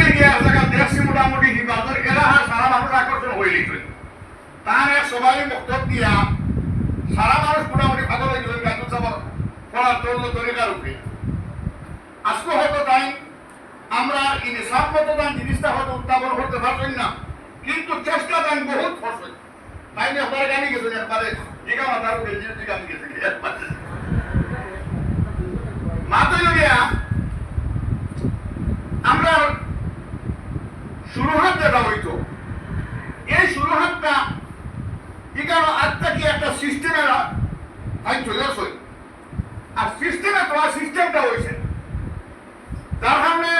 গিয়ে এক জায়গা দেখছি মোটামুটি হিফাজত এলাকা সারা মানুষ আকর্ষণ হয়ে গেছে তার এক সবাই বক্তব্য দিয়া সারা মানুষ মোটামুটি ভালো হয়ে গেছে গাজু চাপা পড়ার তরিকার উপরে আজকে হয়তো তাই আমরা ইনসাফগত দান জিনিসটা হয়তো উত্থাপন করতে পারছেন না কিন্তু চেষ্টা দান বহুত করছেন তাই নিয়ে একবারে গানি গেছেন একবারে জিগা মাথার উপরে জিগা গেছেন একবারে মাথায় লগিয়া আমরা শুরুহাত যেটা হইতো এই শুরুহাতটা এখানে আজটা কি একটা সিস্টেমের তাই চলে আসে আর সিস্টেমে তোমার সিস্টেমটা হয়েছে যার কারণে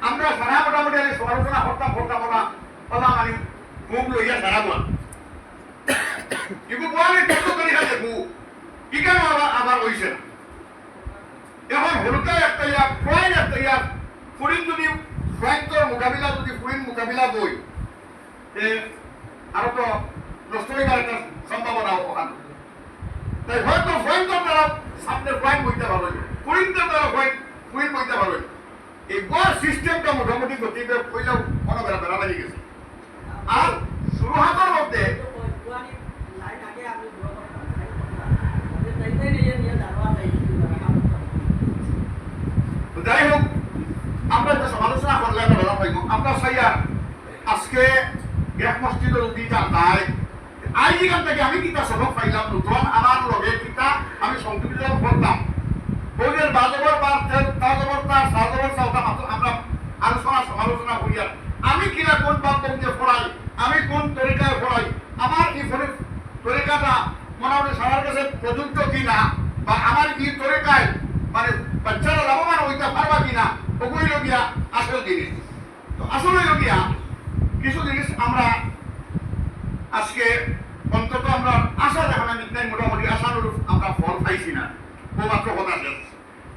আমরা সারা মোটামুটি সমালোচনা করতাম না কথা মানে মুখ লইয়া সারা বল কিন্তু বলে কত তরিকা দেখবো কি কেন আবার হয়েছে না এখন হলুদা একটা ফ্রাইন একটা ফুরিন যদি ফ্রাইন্তর মোকাবিলা যদি ফুরিন মোকাবিলা বই আরো তো নষ্ট হয়ে যাওয়ার একটা সম্ভাবনা ওখানে তাই হয়তো ফ্রাইন্তর দ্বারা সামনে ফ্রাইন বইতে পারবে ফুরিনদের দ্বারা ফুরিন বইতে পারবে এই গোয়া সিস্টেমটা মোটামুটি গতিতে কইলেও মনে বেড়া লাগি গেছে আর শুরুহাতের মধ্যে যাই হোক আমরা যে সমালোচনা করলে আমরা সাইয়া আজকে এক মসজিদের উদ্দিটা নাই আইজিখান থেকে আমি কিতা সবক পাইলাম নতুন আমার লগে কিতা আমি সংযুক্ত করতাম বইয়ের বাজবর আমরা আলোচনা সমালোচনা করিয়া আমি কিনা কোন বাক্যে পড়াই আমি কোন তরিকায় পড়াই আমার কি তরিকাটা মোটামুটি সবার কাছে প্রযুক্ত কিনা বা আমার কি তরিকায় মানে বাচ্চারা লাভবান হইতে পারবা কিনা ওগুলি লগিয়া আসল জিনিস তো আসলে লগিয়া কিছু জিনিস আমরা আজকে অন্তত আমরা আশা দেখানো মোটামুটি আশানুরূপ আমরা ফল পাইছি না ও মাত্র কথা শেষ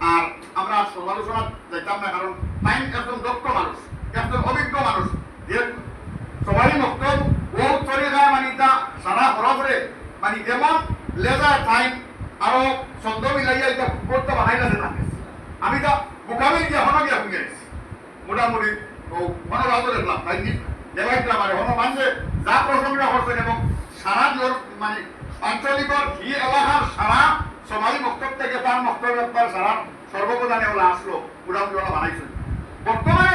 আর আমরা সমালোচনা যেতাম না কারণ টাইম একজন দক্ষ মানুষ একজন অভিজ্ঞ মানুষ যে সবাই বক্তব্য ও তরিকা মানে তা সারা হরফরে মানে যেমন লেজার টাইম আরো ছন্দ মিলাইয়া এটা করতে বানাইলাছে থাকে আমি তা মোকাবিল দিয়ে হন গিয়া হয়ে গেছি মোটামুটি ও মনে ভালো দেখলাম তাই দেবাইতরা মানে হন মানুষে যা প্রশংসা করছেন এবং সারা মানে আঞ্চলিকর হি এলাকার সারা সমাজ বক্তব্য থেকে তার বক্তব্য সারা সর্বপ্রধানে ওলা আসলো মোটামুটি ওলা বানাইছে বর্তমানে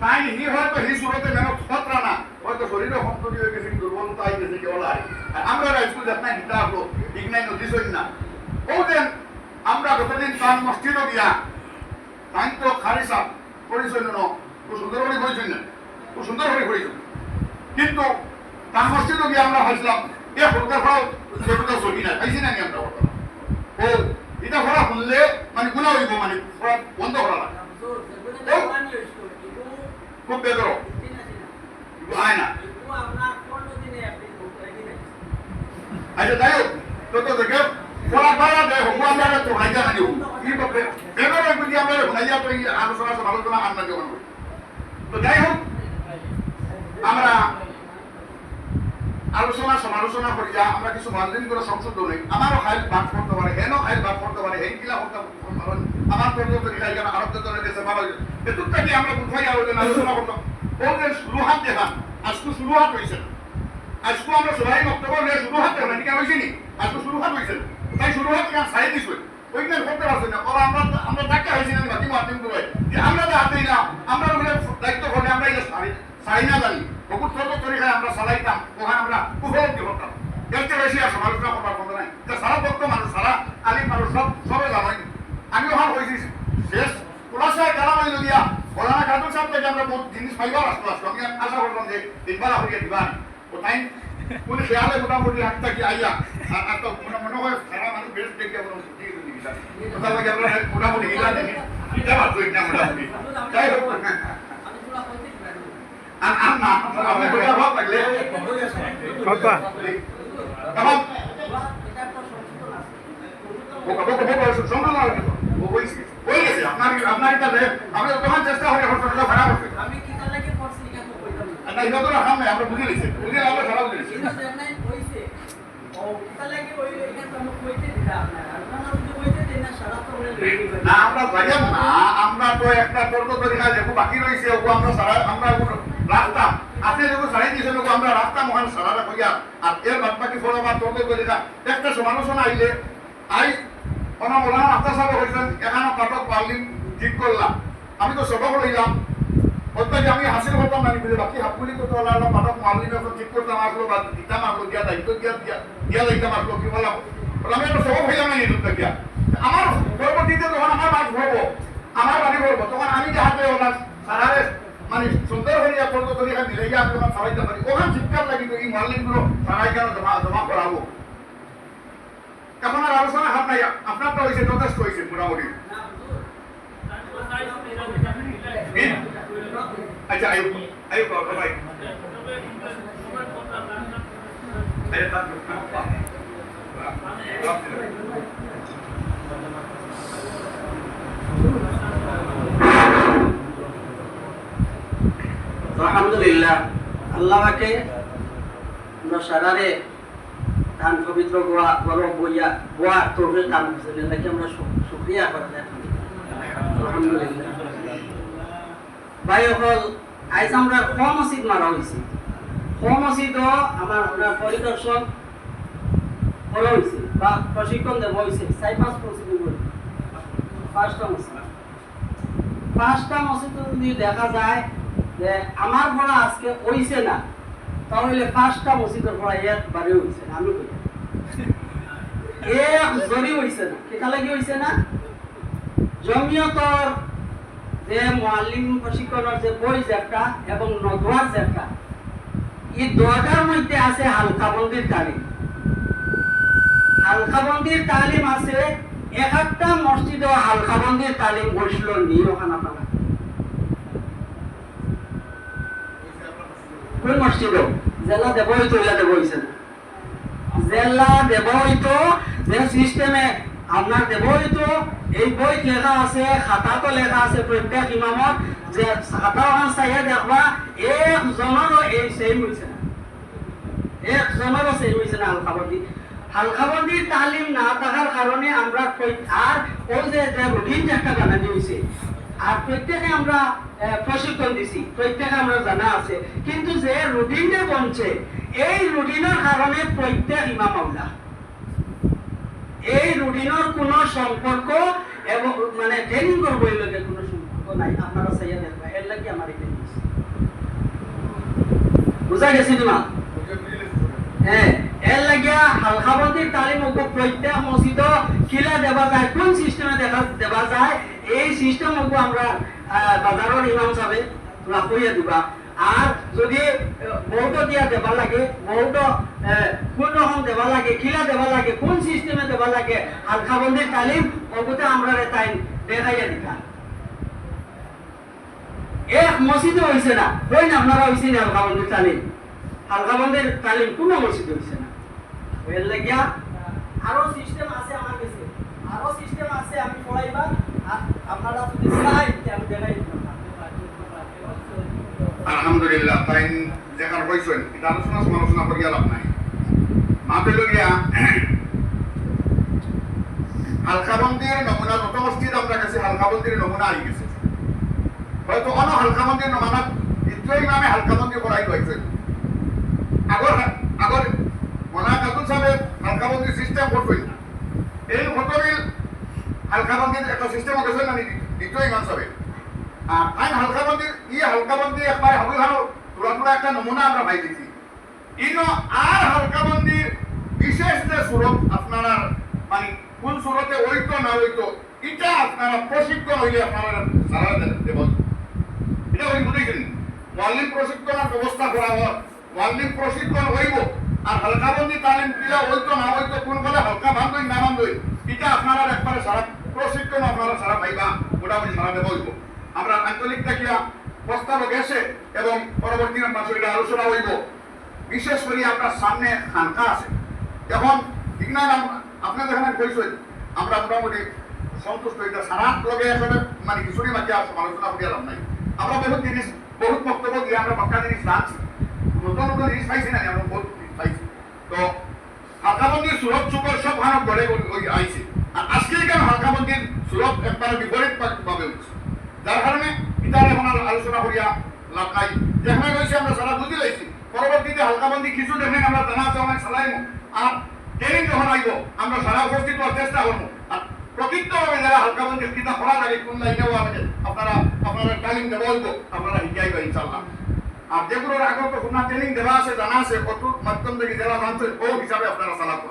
তাই হি হয়তো হি সুরতে মেহনত খতরা না হয়তো শরীরে সংকটি হয়ে গেছে দুর্বলতা হয়ে গেছে কি ওলা আর আমরা স্কুল দেখ নাই হিতা আসলো ঠিক নাই নদীছই না ও যেন আমরা গতদিন তার মসজিদ গিয়া তাই তো খারিসা করেছেন না খুব সুন্দর করে করেছেন না খুব সুন্দর করে করেছেন কিন্তু তার মসজিদ গিয়ে আমরা ভাবছিলাম এ ফোরকা ফল ফোরকা ছবি না খাইছি না আমরা ও এটা ফোরা শুনলে মানে গুলা হইব মানে ফোরা বন্ধ করা লাগে খুব বেদর আয় না আচ্ছা যাই হোক তো দেখে ফোরা পারা দেয় হোক আমরা তো হাইজা না দিব কি বলবে বেদর যদি আমরা হাইজা তো আলোচনা সমালোচনা আমরা জীবন করি তো যাই হোক আমরা আলোচনা সমালোচনা করি যা আমরা কিছু মানদিন করে সংশোধন নেই আমারও খাইল ভাগ করতে পারে হেনও খাইল ভাগ করতে পারে এই কিলা করতে পারেন আমার পর্যন্ত খাই কেন আরব জনের দেশে ভালো এটুক থেকে আমরা কোথায় আলোচনা করতাম বললেন শুরুহাত দেখান আজকে শুরুহাত হয়েছে আজকে আমরা সবাই বক্তব্য নিয়ে শুরুহাত দেখান এটি কেন হয়েছে নি আজকে শুরুহাত হয়েছে তাই শুরুহাত কেন সাই দিচ্ছে ওইখানে করতে পারছেন না ওরা আমরা ডাক্তা হয়েছি না বাকি মাধ্যম করে যে আমরা তো হাতেই না আমরা দায়িত্ব করে আমরা এটা সাই না জানি বহুত তরিকায় আমরা চালাইতাম ওখানে আমরা উপলব্ধি করতাম এর থেকে বেশি আর সমালোচনা করার কথা নাই যে সারা ভক্ত মানুষ সারা আলিম মানুষ সবে জানাই আমি ওখানে হয়েছি শেষ খোলাসায় গেলাম ওই দিয়া ফলানা খাতুন সাহেব থেকে আমরা বহুত জিনিস পাইবার আসতো আমি আশা করলাম যে দিনবার হইয়া দিবা ও তাই কোনে খেয়ালে মোটামুটি হাতটা কি আইয়া আর তো মনে হয় সারা মানুষ বেশ দেখে আমরা ছুটি দিবি কথা লাগে আমরা মোটামুটি গিলা দেখি এটা ভাবতো এটা মোটামুটি যাই হোক আন্না আমরা কথা ভাব লাগলে কথা তখন ওই গেছে আপনার কাছে আমি তখন চেষ্টা করি হোটেলটা ভাড়া করতে আমি কি তার লাগে পড়ছি কেন কইতাম না এটা তো সামনে আমরা বুঝে নিছি বুঝে আমরা সারা বুঝে নিছি এটা হইছে ও তার লাগে ওই এটা তো কইতে দিলা আপনারা আপনারা যদি কইতে দেন না সারা তো বলে না আমরা যাইম না আমরা তো তো একটা তর্ক তরিকা যেগুলো বাকি রয়েছে ওগুলো আমরা সারা আমরা রাখতাম আপনি যখন সারাই দিয়েছেন ওগুলো আমরা রাখতাম ওখানে সারাটা কইয়া আর এর বাদ বাকি ফলো বা তর্ক তরিকা একটা সমালোচনা আইলে আই মৌলানা আফতার সাহেব হয়েছেন এখানে পাঠক পারলি ঠিক করলাম আমি তো সবক রইলাম অর্থাৎ আমি হাসিল করতাম না বলে বাকি হাফগুলি তো আল্লাহ পাঠক মারলি যখন ঠিক করতাম আসলো বা দিতাম আসলো দিয়া দায়িত্ব দিয়া দায়িতাম আসলো কি বললাম আমি একটা সবক হইলাম না এই দুধটা আমার পরবর্তীতে যখন আমার মাছ ভরবো আমার বাড়ি ভরবো তখন আমি যে হাতে ওনার সারারে মানে সুন্দর হইয়া তর্ক তরিকা দিলে আমি তখন সারাইতে পারি ওখানে চিৎকার লাগি তো এই মারলিনগুলো সারাই কেন জমা করাবো এখন আর আলোচনা হাত নাই আপনারটা হয়েছে যথেষ্ট হয়েছে মোটামুটি আচ্ছা আয়ুব ভাই আলহামদুলিল্লাহ আল্লাহকে সারারে ধান পবিত্র গোয়া গরম বইয়া গোয়া তরুণের দান করছেন এটাকে আমরা শুক্রিয়া করেন আলহামদুলিল্লাহ ভাই হল আজ আমরা কম মসজিদ মারা হয়েছি কম মসজিদও আমার পরিদর্শন করা হয়েছে বা প্রশিক্ষণ দেওয়া হয়েছে 4-5 মসজিদ পাঁচটা মসজিদ যদি দেখা যায় যে আমার পড়া আজকে হইছে না তাহলে 5টা মসজিদের পড়া একবারে হইছে না আমি কই এক জরি হইছে না কেটা লাগি হইছে না জমিয়তর যে মুআল্লিম প্রশিক্ষণের যে বই একটা এবং নদওয়ার একটা এই দুটার মধ্যে আছে হালকাবন্দির তালিম আছে একটা মসজিদে হালকাবন্দির তালিম বসল নি ওখানে আপনারা কোন মসজিদ জেলা দেবই তো ইলা দেবই হইছে জেলা দেবই তো যে সিস্টেমে আপনার দেবই তো এই বই লেখা আছে খাতা তো লেখা আছে প্রত্যেক ইমামত যে খাতা ওখান চাইয়া দেখবা একজনেরও এই সেম হইছে না একজনেরও সেম হইছে না হালকাবন্দির তালিম না থাকার কারণে আমরা আর ওই যে রুটিন একটা বানানো হয়েছে আর প্রত্যেকে আমরা প্রশিক্ষণ দিছি প্রত্যেকে আমরা জানা আছে কিন্তু যে রুটিনটা বনছে এই রুটিনের কারণে প্রত্যেক ইমাম আউলা এই রুটিনের কোনো সম্পর্ক এবং মানে ট্রেনিং করবো এর লগে কোনো সম্পর্ক নাই আপনারা চাইয়া দেখবা এর লাগি আমার এটা বুঝা গেছি তোমার হ্যাঁ এর লাগিয়া হালকাবন্দির তালিম প্রত্যেক মসজিদ কিলা দেওয়া যায় কোন সিস্টেমে দেওয়া যায় এই সিস্টেম আমরা বাজারের ইমাম সাহেব রাখইয়া দিবা আর যদি বহুত দিয়া দেবা লাগে বহুত কোন রকম দেবা লাগে কিলা দেবা লাগে কোন সিস্টেমে দেবা লাগে হালকাবন্দির তালিম ওগুতে আমরা তাই দেখাইয়া দিবা এক মসজিদে হইছে না কই না আপনারা হইছে না হালকাবন্দির তালিম কোন মসজিদে হইছে না এর লাগিয়া আরো সিস্টেম আছে আমার কাছে আরো সিস্টেম আছে আমি পড়াইবা আপনারা যদি চাই আমি দেখাই আলহামদুলিল্লাহ তাই যেখানে হইছেন এটা সমালোচনা করিয়া লাভ নাই মাপে লগিয়া হালকাবন্দির নমুনা যত মসজিদ আমরা কাছে হালকাবন্দির নমুনা আই গেছে হয়তো অন হালকাবন্দির নমুনা ইত্রই নামে হালকাবন্দি করাই হয়েছে আগর মনা কাতুল সাহেব হালকাবন্দি সিস্টেম করবেন এই হোটেল হালকাবন্দির একটা সিস্টেম গেছে না দ্বিতীয় ইমাম সাহেব আর আইন হালকাবন্দি একবার হাবুল হারো পুরা একটা নমুনা আমরা পাই দিছি ইনো আর হালকাবন্দির বিশেষ যে সুরত আপনারা মানে কোন সুরতে হইতো না হইতো এটা আপনারা প্রশিক্ষণ হইলে আপনারা সারা দেবেন এটা ওই বুঝেছেন মুআল্লিম প্রশিক্ষণের ব্যবস্থা করা হয় মুআল্লিম প্রশিক্ষণ হইব আর হালকাবন্দি তালিম দিলে হইতো না হইতো কোন বলে হালকা বান্ধই না বান্ধই এটা আপনারা একবারে সারা প্রশিক্ষণ আপনারা সারা পাইবা মোটামুটি সারা দেব হইব আমরা আঞ্চলিক দেখিয়া প্রস্তাব গেছে এবং পরবর্তী মাসে এটা আলোচনা হইব বিশেষ করে আপনার সামনে খানকা আছে এখন ঠিক না আপনার যেখানে কইছেন আমরা মোটামুটি সন্তুষ্ট এটা সারা লগে আসলে মানে কিছুরই মাঝে আলোচনা করিয়া লাভ নাই আমরা বহুত বক্তব্য দিয়ে আমরা পাক্কা জিনিস জানছি নতুন নতুন জিনিস পাইছি না আমরা বহুত জিনিস পাইছি তো হালকাবন্দির সুরত চুপর সব ভালো করে আইছে আর আজকে কেন হালকাবন্দির সুরত একবার বিপরীত ভাবে উঠছে যার কারণে ইতার এখন আর আলোচনা করিয়া লাভ নাই। যেখানে রয়েছে আমরা সারা বুঝি লাইছি, পরবর্তীতে হালকাবন্দি কিছু দেখেন আমরা জানা আছে অনেক চালাইমু, আর ট্রেনিং যখন আইব আমরা সারা উপস্থিত হওয়ার চেষ্টা করবো। আর প্রকৃতভাবে যারা হালকাবন্দি কিতা করা লাগে কোন লাইনে আপনারা আপনারা তালিম দেওয়া হইব, আপনারা শিখাইবা ইনশাল্লাহ। আর যেগুলোর আগত কোনো ট্রেনিং দেওয়া আছে জানা আছে কত মাধ্যম থেকে যারা জানছে ও হিসাবে আপনারা চালাবো।